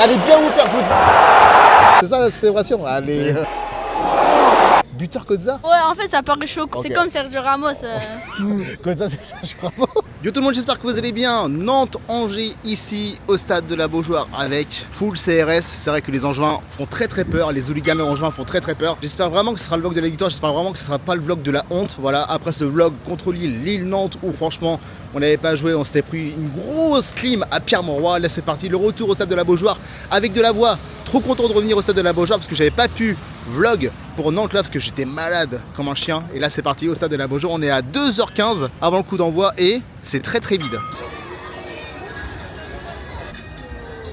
Allez bien vous faire foutre. C'est ça la célébration. Allez. Buteur Kodza. Ouais, en fait, ça paraît chaud. Okay. C'est comme Sergio Ramos. Kodza, c'est Sergio Ramos. Yo tout le monde, j'espère que vous allez bien. Nantes-Angers ici au stade de la Beaujoire avec full CRS. C'est vrai que les Angevins font très peur, les hooligans angevins font très peur. J'espère vraiment que ce sera le vlog de la victoire, j'espère vraiment que ce sera pas le vlog de la honte. Voilà, après ce vlog contre Lille-Nantes où franchement on n'avait pas joué, on s'était pris une grosse clim à Pierre-Mauroy. Là c'est parti, le retour au stade de la Beaujoire avec de la voix. Trop content de revenir au stade de la Beaujoire parce que j'avais pas pu vlog pour Nantes là parce que j'étais malade comme un chien. Et là c'est parti au stade de la Beaujoire, on est à 2h15 avant le coup d'envoi et c'est très vide.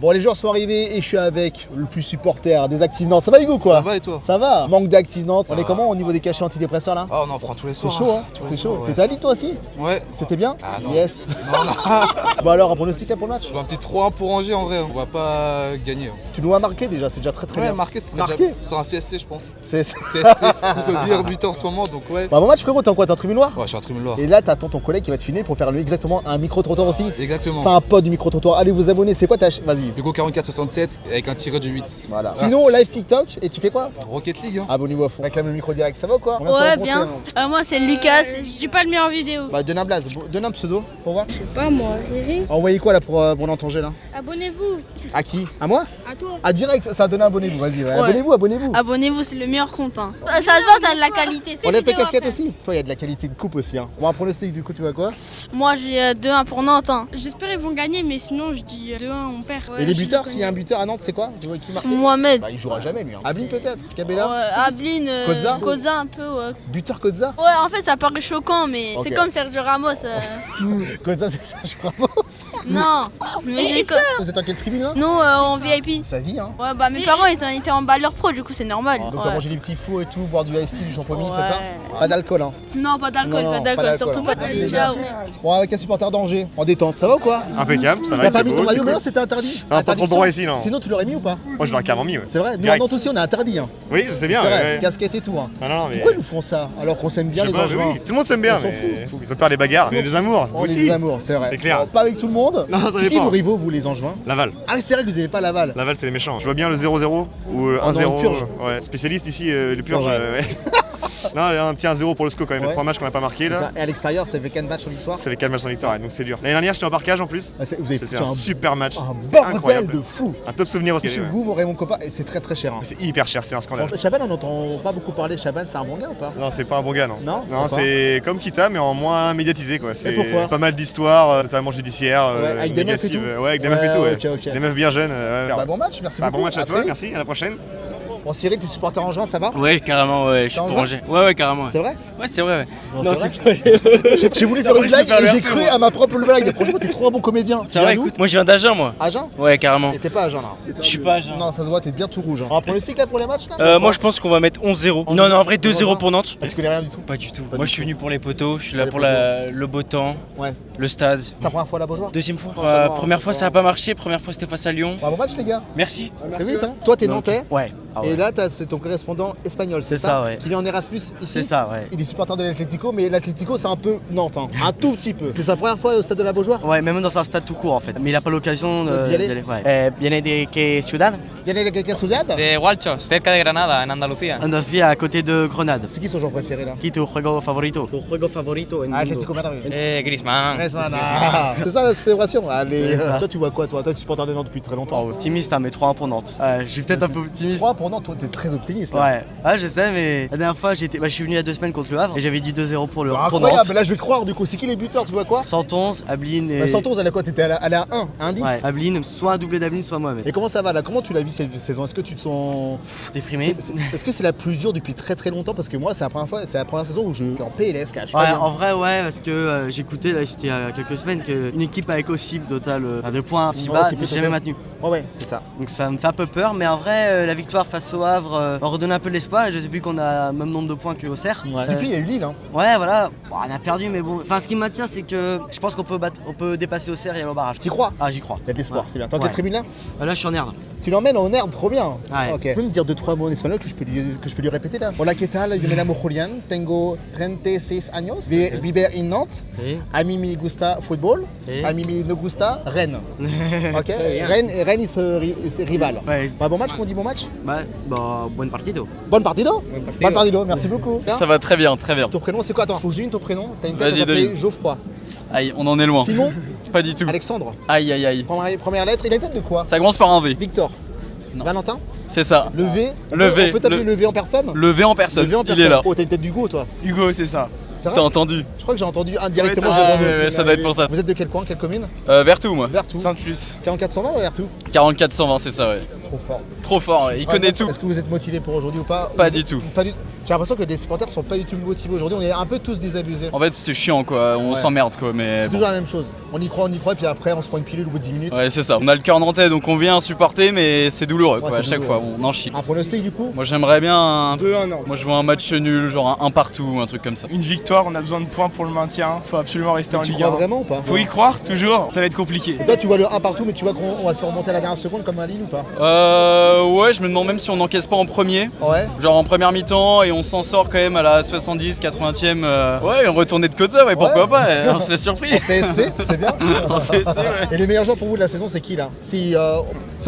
Bon, les joueurs sont arrivés et je suis avec le plus supporter des Active Nantes. Ça va Hugo quoi? Ça va et toi? Ça va. Manque d'Active Nantes. On est comment au niveau des cachets antidépresseurs là? Ah on en prend tous les soirs. C'est chaud hein? C'est chaud. T'étais à Lille toi aussi? Ouais. C'était bien? Ah non. Yes. Non. Bon alors, un pronostic là pour le match? Un petit 3-1 pour Angers en vrai, on va pas gagner. Tu nous as marqué déjà, c'est déjà très bien. Ouais, marqué, c'est déjà sur un CSC je pense. CSC, c'est le meilleur buteur en ce moment donc ouais. Bah bon match frérot, t'es en quoi? T'es en tribune noire? Ouais, je suis en tribune noire. Et là t'attends ton collègue qui va te filmer pour faire lui exactement un micro-trottoir aussi? Exactement. C'est un pote du micro-trottoir, allez vous abonner, c'est quoi ta... Vas-y. Hugo 4467 avec un tiré du 8. Voilà. Sinon live TikTok, et tu fais quoi? Rocket League hein. Abonnez-vous à fond. Réclame le micro direct, ça va ou quoi? Ouais bien. Moi c'est Lucas, je suis pas le meilleur vidéo. Bah donne un blaze, donne un pseudo pour voir. Je sais pas moi, Riri. Envoyez quoi là pour Nantes-Angers là? Abonnez-vous. À qui? À moi? À toi. À direct, ça a donné abonnez-vous, vas-y. Ouais. Ouais. Abonnez-vous. Abonnez-vous, c'est le meilleur compte. Hein. Ça se voit, ça a de la qualité. Enlève ta casquette aussi. Toi, il y a de la qualité de coupe aussi. Hein. Bon, un pronostic du coup, tu vois quoi? Moi j'ai 2-1 pour Nantes. Hein. J'espère qu'ils vont gagner, mais sinon je dis 2-1, on perd. Ouais, et les buteurs, s'il y a un buteur à Nantes, c'est quoi? Tu vois qui marque? Mohamed. Bah, il jouera jamais lui. Hein. Ablin peut-être? Cabella? Ouais, Ablin. Kodza un peu, ouais. Buteur Kodza? Ouais, en fait ça paraît choquant, mais c'est comme Sergio Ramos. Kodza, c'est Sergio Ramos. Non, mais c'est comme. Vous êtes en quelle tribune là? Nous en VIP. Sa vie, hein. Ouais, bah mes parents ils étaient en balleur pro, du coup c'est normal. Donc t'as mangé des petits fous et tout, boire du iced tea, du champomis, Ouais. c'est ça? Pas d'alcool, hein. Non, pas d'alcool, surtout pas d'alcool. Ciao. Bon, avec un supporter d'Angers, en détente, ça va ou quoi? Impeccable, ça va. T'as pas mis ton maillot, mais non, c'était interdit. Non, pas trop bon ici, non. Sinon, tu l'aurais mis ou pas? Moi, je l'aurais carrément mis, ouais. C'est vrai? Nous, à Direct. Nantes aussi, on a interdit. Hein. Oui, je sais bien. C'est vrai, ouais. casquette et tout. Hein. Ah, non, mais... Pourquoi ils nous font ça alors qu'on s'aime bien Je les sais pas, Angevins? oui. Tout le monde s'aime bien, On s'en mais ils ont peur des bagarres. On est des amours. On est aussi. des amours, c'est vrai. C'est clair. Bon, pas avec tout le monde. Non, ça c'est qui dépend. vos rivaux, vous, les Angevins? Laval. Ah, c'est vrai que vous n'avez pas Laval. Laval, c'est les méchants. Je vois bien le 0-0 ou Ah, non, 1-0. le purge. Ouais, spécialiste ici, le purge. vrai. Ouais. Non, un petit 1-0 pour le SCO quand même. Ouais. 3 matchs qu'on n'a pas marqué là. Et à l'extérieur, ça fait 4 matchs en victoire. Ça fait 4 matchs sans victoire, donc c'est dur. L'année dernière, j'étais en parkage en plus. Ah, vous avez C'était foutu un super match. un C'était bordel incroyable. de fou. Un top souvenir aussi. Chez Ouais. vous, mon Raymond Copa, et c'est très cher. Hein. C'est hyper cher, c'est un scandale. Chaban, on n'entend pas beaucoup parler. Chaban, c'est un bon gars ou pas? Non, c'est pas un bon gars, non. Non, Non, pourquoi? c'est comme Kita, mais en moins médiatisé, quoi. C'est pourquoi? pas mal d'histoires, notamment judiciaires, Ouais, avec des meufs et négatives. tout. Ouais, avec des meufs et tout, ouais. Ok. Des meufs bien jeunes. Bah, bon match, merci Bah, beaucoup. bon match à toi, Après. merci, à la prochaine. Bon, Cyril, t'es supporter Angevin, ça va? Ouais, carrément, ouais, je suis T'es pour Angers. Ouais, carrément. C'est vrai? Ouais, c'est vrai, ouais. Non, c'est c'est J'ai voulu faire Non, une je peux blague faire et le j'ai RP, cru moi. à ma propre blague. Franchement, t'es trop un bon comédien. C'est vrai, écoute, moi je viens d'Agen, moi. Agen? Ouais, carrément. Et t'es pas Agen là? Je suis pas Agen. Non, ça se voit, t'es bien tout rouge. Hein. On va prendre le cycle là pour les matchs là? Moi je pense qu'on va mettre 11-0. Non, en vrai 2-0 pour Nantes. Ah, tu connais rien du tout? Pas du tout. Pas Moi du je suis tout. venu pour les poteaux, je suis là Les pour poteaux. le beau temps, Ouais. le stade. Ta première fois à la Beaujoire? Deuxième fois. Franchement, Première fois ça a pas marché, première fois c'était face à Lyon. Bon match les gars. Merci. Très vite hein. Toi t'es nantais. Ouais. Ah ouais. Et là c'est ton correspondant espagnol, c'est C'est ça, ouais. Qui est en Erasmus ici. C'est ça, ouais. Il est supporter de l'Atlético, mais l'Atlético c'est un peu Nantes, hein. Un tout petit peu. C'est sa première fois au stade de la Beaujoire? Ouais, même dans un stade tout court en fait. Mais il a pas l'occasion D'y aller. Ouais. Viene de qué ciudad? Viene de quelqu'un Ciudad? De Hualchos, cerca de Granada, en Andalucía. Andalucía, à côté de Grenade. C'est qui son joueur préféré là? Qui tu juego favorito? Tu juego favorito en Atlético Madrid. Griezmann. C'est ça la célébration? Allez. C'est ça. Toi tu vois quoi toi? Toi tu es supporter de Nantes depuis très longtemps. Oh, optimiste, hein, mais 3-1 pour Nantes. Je suis peut-être un peu optimiste. 3 pour Nantes, toi t'es très optimiste là. Ouais, ah, je sais, mais la dernière fois, je suis venu il y a 2 semaines contre le Havre et j'avais dit 2-0 pour Incroyable, Nantes. là je vais te croire du coup. C'est qui les buteurs? Tu vois quoi? 111, Ablin et. 111, elle a quoi? T'étais allé à 1, à 1 10? Ouais, Ablin, soit un doublé d'Ablin, soit Mohamed. Et comment ça va là? Comment tu l'as vu cette saison? Est-ce que tu te sens Déprimé. Est-ce que c'est la plus dure depuis très longtemps? Parce que moi c'est la première fois, c'est la première saison où je suis en PLS là. Je suis Ouais, pas bien. en vrai, ouais, parce que j'écoutais là, c'était il y a quelques semaines qu'une équipe avec aussi total de points si Ouais, bas c'est n'est plutôt jamais bien. maintenue. Ouais, c'est ça. Donc ça me fait un peu peur, mais en vrai, la victoire face au Havre m'a redonné un peu de l'espoir. J'ai vu qu'on a le même nombre de points que Auxerre. Et puis il y a eu Lille. Hein. Ouais, voilà, bon, on a perdu, mais bon. Enfin, ce qui me maintient, c'est que je pense qu'on peut dépasser Auxerre et aller au barrage. T'y crois? Ah, j'y crois. Il y a de l'espoir, Ouais. c'est bien. T'es en Ouais. quelle tribune là? Là, je suis en herde. Tu l'emmènes en herbe, trop bien. Ouais. Ok. Tu peux me dire 2-3 mots en espagnol que je peux lui répéter là? Hola, ¿qué tal? Yo me llamo Julián, tengo 36 años, vivo en Nantes. Sí. A mí me gusta fútbol, Sí. a mí me no gusta Rennes. Ok. Rennes c'est rival. Ouais. Bah, bon match, qu'on dit bon match? Bah, buen partido. Bon partido? Bon partido, merci beaucoup. Ça va très bien, très bien. Ton prénom c'est quoi? Attends, faut que je devine ton prénom. T'as une tête, Vas-y, on va t'appeler devine. Geoffroy. Aïe, on en est loin. Simon? Pas du tout. Alexandre? Aïe, aïe, aïe. Première lettre, il a une tête de quoi? Ça commence par un V. Victor? Non. Valentin? C'est ça. Le V? Le V. On peut t'appeler le V en personne? Le V en personne. Le V en Il personne. est là. Oh, t'as une tête d'Hugo toi? Hugo, c'est ça. C'est vrai? T'as entendu? Je crois que j'ai entendu indirectement, j'ai Ah, entendu. ouais, ça doit être pour ça. Vous êtes de quel coin, quelle commune? Vertou, moi. Vertou. Sainte-Luce. 4420 ou Vertou? 44-120, c'est ça, ouais. Trop fort. Trop fort, ouais. Il connaît tout. Est-ce que vous êtes motivé pour aujourd'hui ou pas? Pas du tout. Pas du... J'ai l'impression que les supporters sont pas du tout motivés aujourd'hui. On est un peu tous désabusés. En fait, c'est chiant, quoi. On Ouais. s'emmerde, quoi. Mais C'est bon. toujours la même chose. On y croit, puis après on se prend une pilule au bout de 10 minutes. Ouais, c'est ça. On a le cœur nantais, donc on vient supporter, mais c'est douloureux, quoi. c'est À chaque douloureux. fois, on en chie. Un pronostic du coup? Moi, j'aimerais bien un... 2-1, non. Moi, je vois un match nul, genre un partout, un truc comme ça. Une victoire, on a besoin de points pour le maintien. Faut absolument rester en Tu Ligue crois 1. vraiment ou pas? Faut y croire, toujours. Ça va être compliqué. Toi tu vois le 1 partout, mais tu vois qu'on va se faire remonter à la dernière seconde comme à Lille ou pas? Ouais, je me demande même si on n'encaisse pas en premier. Ouais. Genre en première mi-temps et on s'en sort quand même à la 70, 80e. Ouais, on retournait de quota, ouais, pourquoi Ouais. pas, on serait surpris. En CSC, c'est bien. En CSC, ouais. Et le meilleur joueur pour vous de la saison, c'est qui là? Si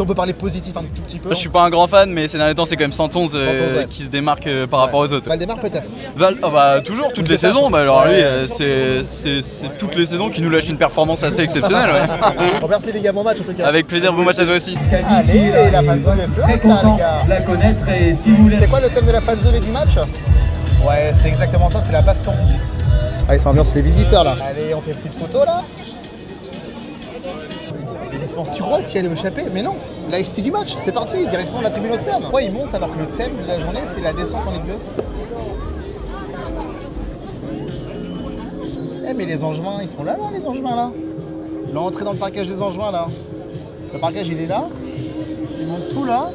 on peut parler positif un tout petit peu. Je suis pas un grand fan, mais ces derniers temps, c'est quand même Santonze Ouais. qui se démarque par rapport aux autres. Valdemar peut-être. Bah toujours, toutes C'est les ça, saisons. je- Bah alors lui, Ouais. c'est toutes les saisons qui nous lâche une performance assez exceptionnelle, ouais. Bon, merci les gars, bon match en tout cas. Avec plaisir, bon match à toi aussi. Allez, la fanzone FC, Très là, content les gars. de la connaître et si vous voulez. C'est quoi le thème de la fanzone et du match? Ouais, c'est exactement ça, c'est la baston. Allez, c'est ambiance les visiteurs là. Allez, on fait une petite photo là. Les dispenses, tu crois que tu allais échapper? Mais non, là c'est du match, c'est parti, direction de la tribune Océane. Pourquoi ils montent alors que le thème de la journée c'est la descente en Ligue 2? Eh mais les Angevins, ils sont là les Angevins là. L'entrée dans le parquage des Angevins là. Le parquage il est là, ils montent tout là.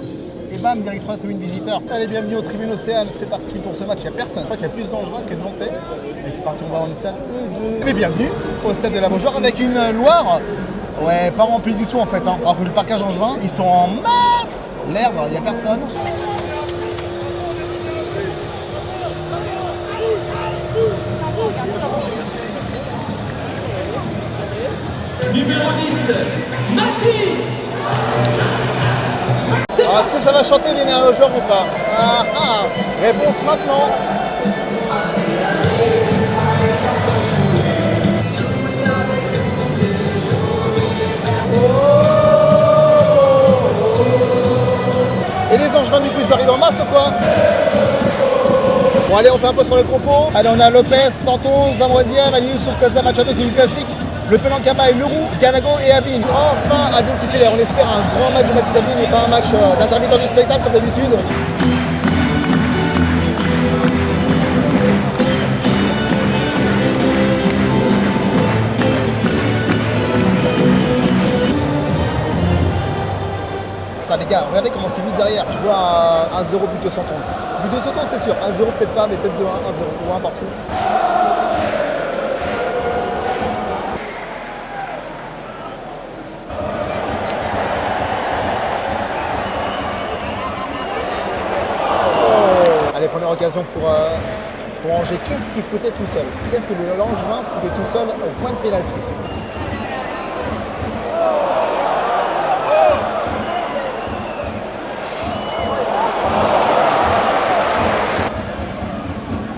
Et bam, direction la tribune visiteur. Allez, bienvenue aux tribunes Océane, c'est parti pour ce match. Il n'y a personne, je crois qu'il y a plus d'Angevins que de Nantais. Et c'est parti, on va en Océane. Mais bienvenue au stade de la Beaujoire avec une Loire, ouais, pas remplie du tout en fait. Hein. Alors que le parquage Angevin, ils sont en masse. L'herbe, il n'y a personne. Alors, est-ce que ça va chanter les néo-joueurs ou pas? Ah ah. Réponse maintenant. Et les Angevins du coup ils arrivent en masse ou quoi? Bon allez, on fait un peu sur le compo. Allez, on a Lopez, Santon, Zamoisia, Manu, Youssouf, Kodza, Machado, c'est une classique. Le Pelancaba et Leroux, Ganago et Abin. Enfin, Abin titulaire. On espère un grand match de Mathis Abin et pas un match d'intermittent du spectacle comme d'habitude. Attends les gars, regardez comment c'est vite derrière. Je vois 1-0 but de Santon. But de Santon c'est sûr. 1-0 peut-être pas, mais peut-être 2-1, 1-0 ou 1 partout. Allez, première occasion pour Angers. Qu'est-ce qu'il foutait tout seul? Qu'est-ce que le Langevin foutait tout seul au point de pénalty?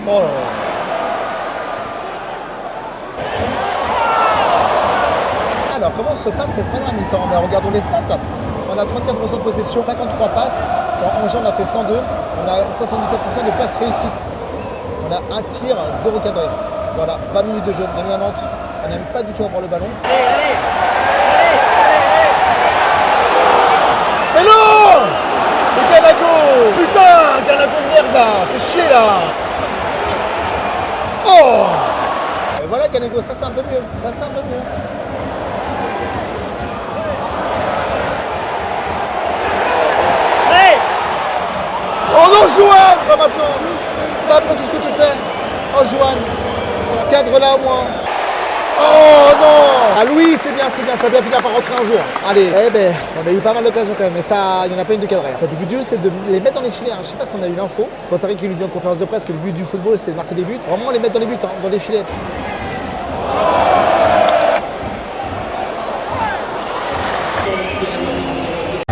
Oh là là. Alors, comment se passe cette première mi-temps? Ben, regardons les stats. On a 34% de possession, 53 passes. Quand Angers en a fait 102, on a 77% de passes réussites. On a un tir, 0 cadré. Voilà, 20 minutes de jeu. Bienvenue à Nantes. On n'aime pas du tout avoir le ballon. Mais non! Et Ganago! Putain! Ganago de merde là! Fais chier là! Oh! Et voilà Ganago, ça c'est un peu mieux. Ça c'est un peu mieux. Oh non, Joanne! Pas maintenant! Pas maintenant tout ce que tu fais! Oh Joanne! Cadre là au moins! Oh non! Ah Louis, c'est bien, ça a bien fini par rentrer un jour. Allez, eh ben, on a eu pas mal d'occasions quand même, mais ça, il n'y en a pas une de cadrée. Le but du jeu, c'est de les mettre dans les filets. Je sais pas si on a eu l'info. Quand Tariq qui lui dit en conférence de presse que le but du football, c'est de marquer des buts, vraiment les mettre dans les buts, dans les filets.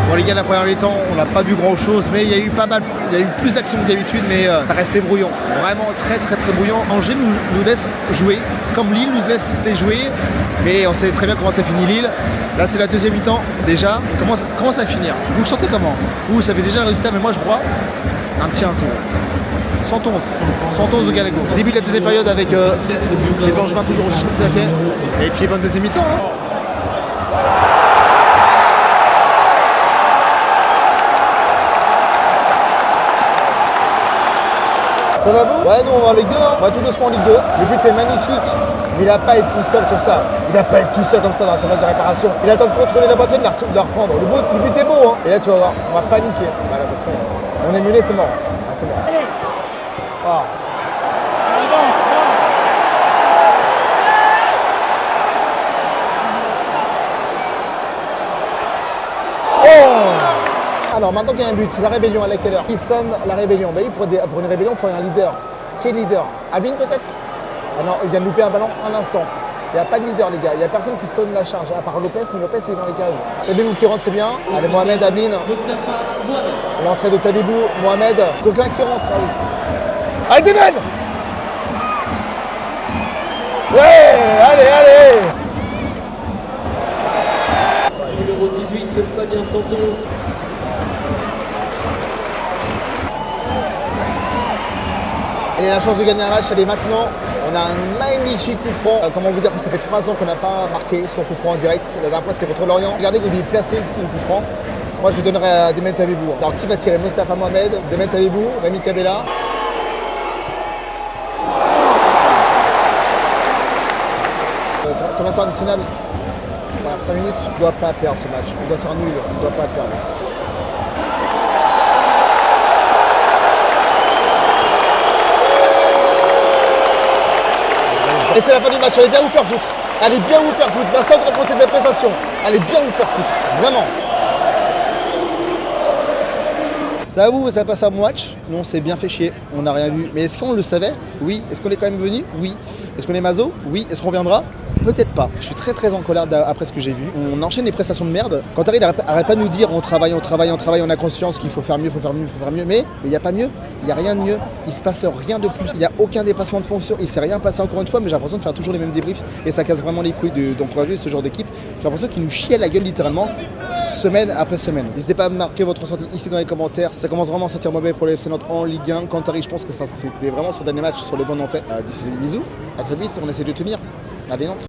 Bon les gars, la première mi-temps, on n'a pas vu grand chose, mais il y a eu pas mal, il y a eu plus d'actions que d'habitude, mais ça restait brouillon. Vraiment très brouillon. Angers nous laisse jouer, comme Lille nous laisse jouer, mais on sait très bien comment ça finit Lille. Là c'est la deuxième mi-temps déjà. Comment ça va finir? Vous le sentez comment? Vous savez déjà le résultat, mais moi je crois un petit 1-0. 111 au Galago. Début de la deuxième période avec les Angevins toujours au chaud de taquet. Et puis bonne deuxième mi-temps. Hein. Ça va vous? Ouais, nous on va en Ligue 2, hein. On va tout doucement en Ligue 2. Le but est magnifique, mais il n'a pas été tout seul comme ça. Il n'a pas été tout seul comme ça dans son match de réparation. Il attend de contrôler la poitrine, de la reprendre. Le but est beau, hein. Et là tu vas voir, on va paniquer. Voilà, attention, on est mené, c'est mort. Ah, c'est mort. Ah. Alors maintenant qu'il y a un but, c'est la rébellion à laquelle heure? Qui sonne la rébellion? Bah oui, pour une rébellion, il faut un leader. Qui est le leader? Abin peut-être? Ah non, il vient de louper un ballon un instant. Il n'y a pas de leader les gars, il n'y a personne qui sonne la charge, à part Lopez, mais Lopez il est dans les cages. Tabibou qui rentre, c'est bien. Allez, Mohamed, Abin. L'entrée de Tabibou, Mohamed. Coquelin qui rentre, ah oui. Allez, Demen! Ouais, allez! Numéro 18, Fabien Santos. Et la chance de gagner un match, elle est maintenant. On a un magnifique coup franc. Comment vous dire que ça fait 3 ans qu'on n'a pas marqué son coup franc en direct. La dernière fois c'était contre Lorient. Regardez où il est placé le coup franc. Moi je donnerais à Demen Tabibou. Alors qui va tirer? Mostafa Mohamed, Demen Tabibou, Rémi Cabella. Combien de temps additionnel? Voilà, 5 minutes. On ne doit pas perdre ce match. On doit faire nul. On ne doit pas le perdre. Et c'est la fin du match, allez bien vous faire foutre. Allez bien vous faire foutre. Vincent, grand procès de la prestation. Allez bien vous faire foutre. Vraiment. Ça vous, ça passe un bon match? Nous on s'est bien fait chier, on n'a rien vu. Mais est-ce qu'on le savait? Oui. Est-ce qu'on est quand même venu? Oui. Est-ce qu'on est maso? Oui. Est-ce qu'on reviendra? Peut-être pas. Je suis très en colère après ce que j'ai vu. On enchaîne les prestations de merde. Quand t'arrives, arrête pas de nous dire on travaille, on a conscience qu'il faut faire mieux, mais il n'y a pas mieux, il n'y a rien de mieux. Il se passe rien de plus. Il n'y a aucun dépassement de fonction. Il s'est rien passé encore une fois, mais j'ai l'impression de faire toujours les mêmes débriefs et ça casse vraiment les couilles d'encourager ce genre d'équipe. J'ai l'impression qu'ils nous chient à la gueule littéralement, semaine après semaine. N'hésitez pas à marquer votre ressenti ici dans les commentaires. Ça commence vraiment à sentir mauvais pour les FC Nantes en Ligue 1. Quand t'arrives, je pense que ça c'était vraiment son dernier match sur les bons Nantais. D'ici les bisous. À très vite, on essaie de tenir. Allez Nantes.